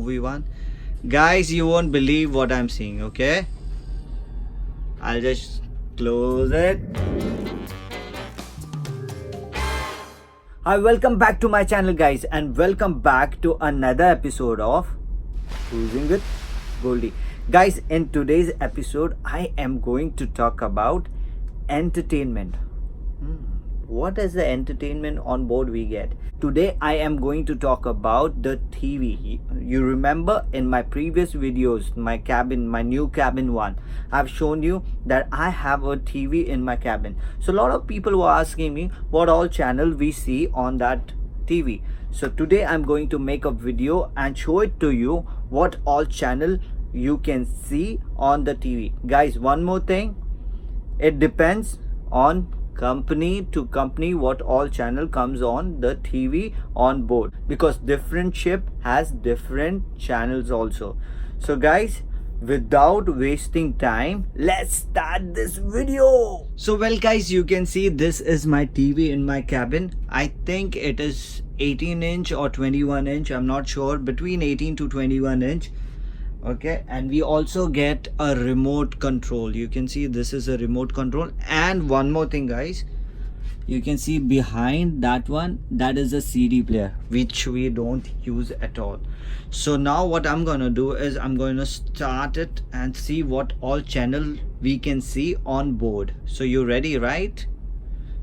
movie one. Guys, you won't believe what I'm seeing, okay? I'll just close it. Hi, welcome back to my channel, guys, and welcome back to another episode of Cruising with Goldie. Guys, in today's episode, I am going to talk about entertainment. What is the entertainment on board we get? Today I am going to talk about the TV. You remember in my previous videos, my new cabin one, I've shown you that I have a TV in my cabin. So a lot of people were asking me what all channel we see on that TV. So today I'm going to make a video and show it to you what all channel you can see on the TV. Guys, one more thing, it depends on company to company what all channel comes on the TV on board, because different ship has different channels also. So guys, without wasting time, let's start this video. So well guys, you can see this is my TV in my cabin. I think it is 18-inch or 21-inch, I'm not sure, between 18 to 21-inch. Okay, and we also get a remote control. You can see this is a remote control. And one more thing guys, you can see behind that one, that is a CD player which we don't use at all. So now what I'm gonna do is I'm going to start it and see what all channel we can see on board. So you ready, right?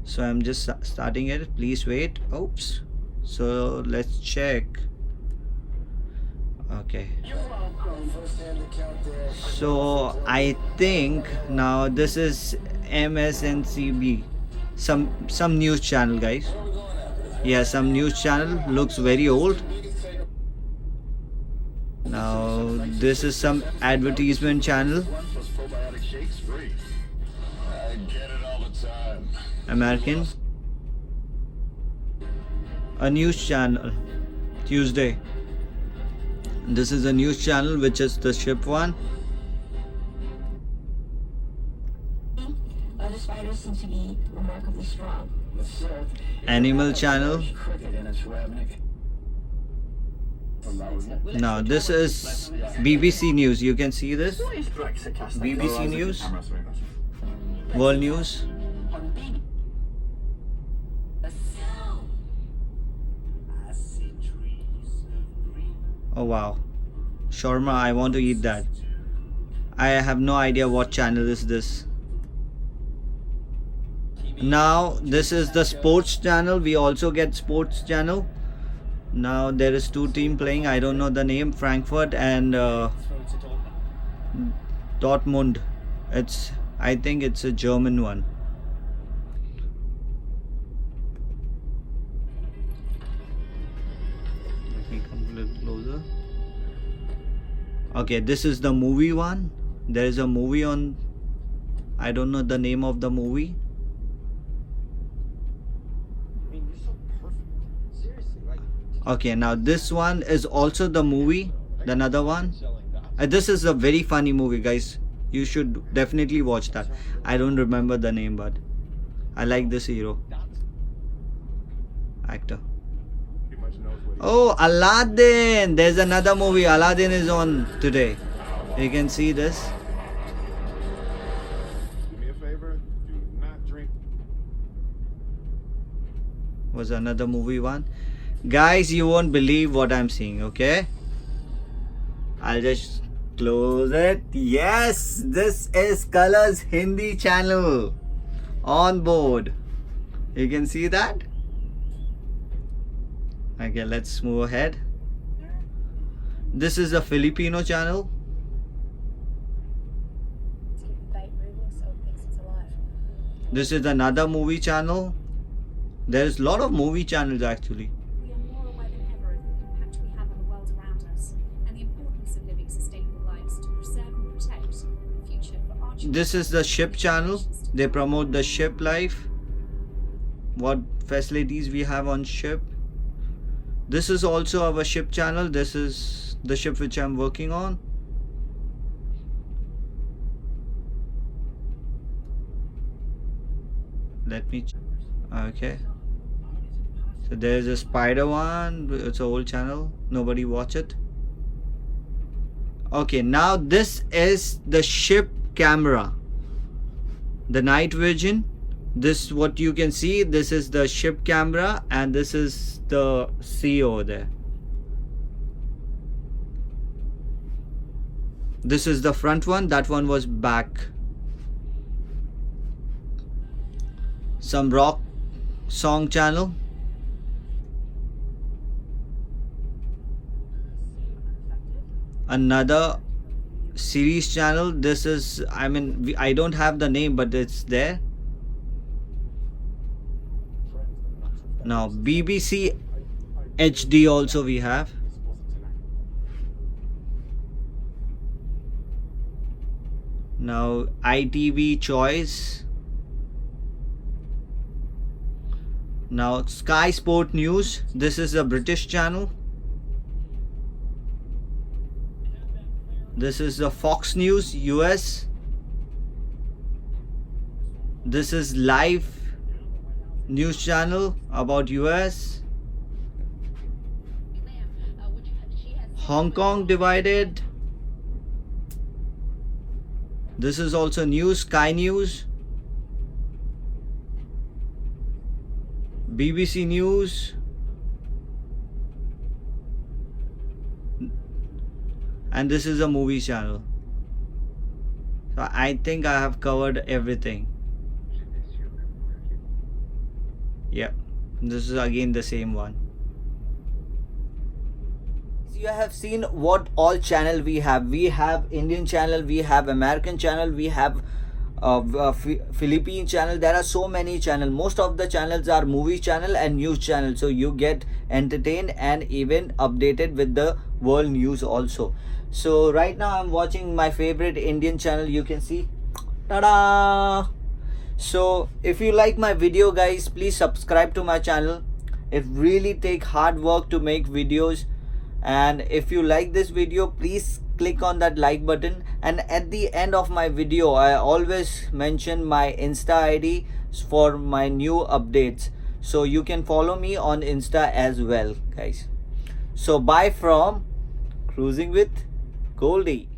So I'm just starting it, please wait. Oops. So let's check. Okay, so I think now this is MSNCB, some news channel guys. Yeah, some news channel, looks very old. Now this is some advertisement channel, American. A news channel, Tuesday. This is a news channel, which is the ship one. Other spiders seem to be remarkably strong. Animal channel. Now this is BBC News. You can see this. BBC News. World News. Oh wow, shawarma, I want to eat that. I have no idea what channel is this. Now this is the sports channel. We also get sports channel. Now there is two team playing, I don't know the name, Frankfurt and Dortmund. I think it's a German one. Let me come a little closer. Okay, this is the movie one. There is a movie on, I don't know the name of the movie. Okay, now this one is also the movie, the another one. This is a very funny movie guys, you should definitely watch that. I don't remember the name, but I like this hero, actor. Oh, Aladdin, there's another movie. Aladdin is on today. You can see this. Do me a favor, do not drink. Was another movie one. Guys, you won't believe what I'm seeing, okay? I'll just close it. Yes, this is Colors Hindi channel on board. You can see that. Okay, let's move ahead. This is a Filipino channel. This is another movie channel. There's a lot of movie channels actually. We are more aware than ever of the impact we have on the world around us and the importance of living sustainable lives to preserve and protect the future for our children. This is the ship channel. They promote the ship life, what facilities we have on ship. This is also our ship channel. This is the ship which I'm working on. Let me okay, so there's a spider one. It's an old channel, nobody watch it. Okay, now this is the ship camera, the night vision. This what you can see. This is the ship camera, and this is the sea over there. This is the front one. That one was back. Some rock song channel. Another series channel. This is, I mean, I don't have the name, but it's there. Now BBC HD also we have. Now ITV Choice. Now Sky Sport News. This is a British channel. This is the Fox News US. This is live news channel about US. Hong Kong divided. This is also news, Sky News. BBC News. And this is a movie channel. So I think I have covered everything. Yeah, this is again the same one. You have seen what all channel we have. We have Indian channel, we have American channel, we have Philippine channel. There are so many channel. Most of the channels are movie channel and news channel, so you get entertained and even updated with the world news also. So right now I'm watching my favorite Indian channel. You can see, ta-da! So if you like my video, guys, please subscribe to my channel. It really take hard work to make videos, and if you like this video, please click on that like button. And at the end of my video, I always mention my Insta ID for my new updates, so you can follow me on Insta as well, guys. So bye from Cruising with Goldie.